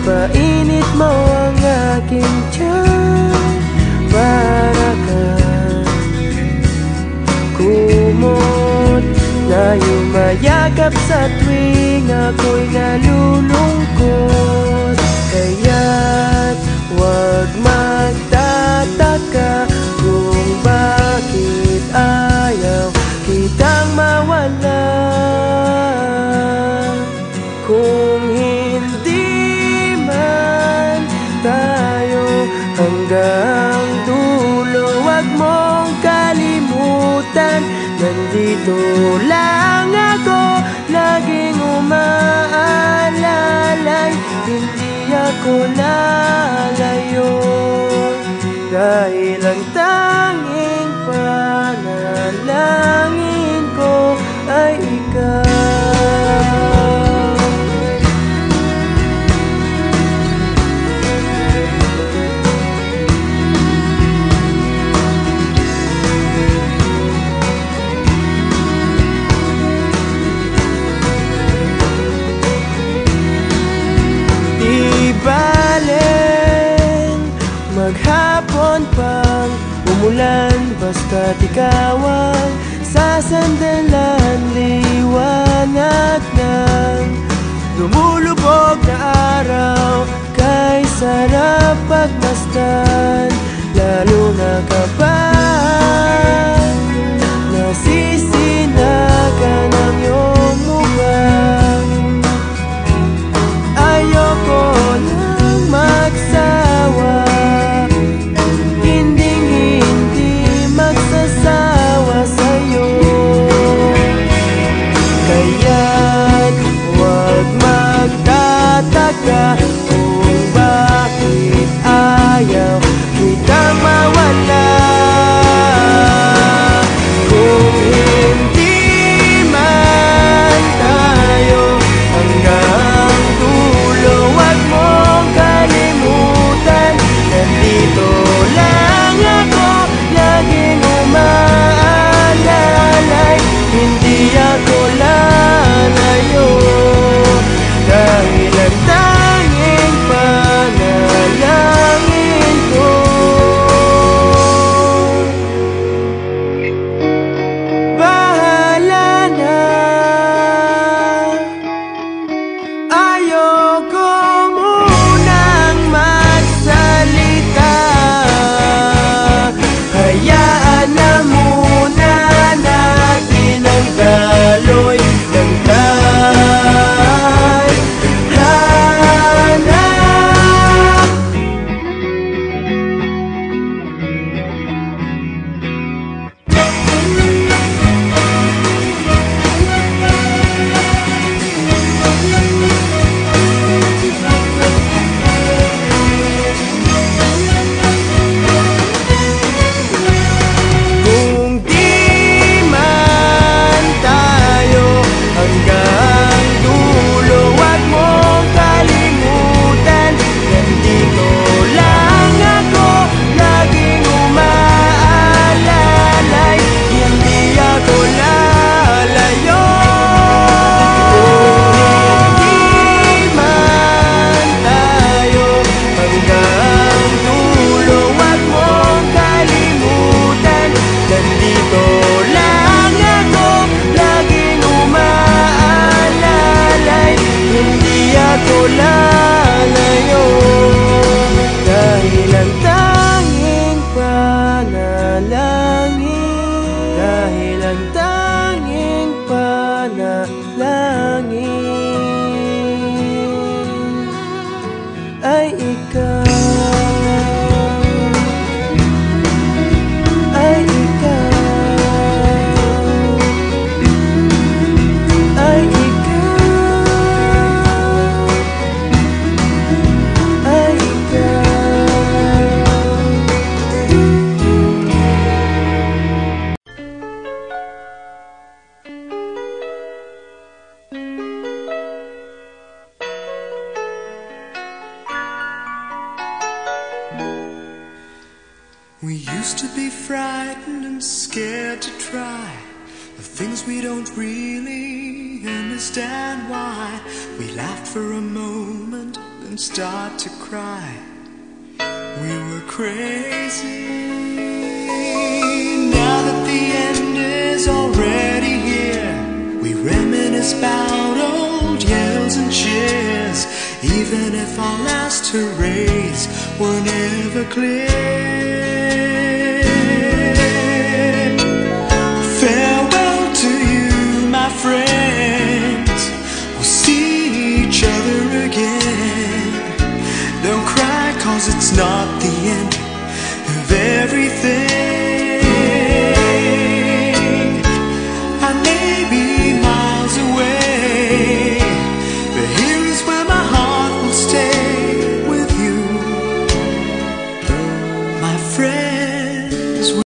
Painit mo ang aking tiyan, para kang kumot na yumayakap sa tuwing ako'y nalulungkot. Kaya't huwag magtataka kung bakit ayaw kitang mawala. Kung hanggang dulo, wag mong kalimutan, nandito lang ako, laging umaalalay. Hindi ako lalayo, dahil ang tanging panalangin ko ay ikaw. Maghapon pang umulan, basta't ikaw ang sasandalan. Liwanag ng lumulubog na araw, kay sarap pagmasdan, lalo na kapag nasisinagan ang iyong mukha. Ayoko nang magsawa, kung bakit ayaw kitang mawala. Used to be frightened and scared to try the things we don't really understand why. We laughed for a moment and start to cry. We were crazy. Now that the end is already here, we reminisce about old yells and cheers, even if our last hurrays were never clear. Farewell to you, my friends. We'll see each other again. Don't cry, 'cause it's not the end of everything. I may be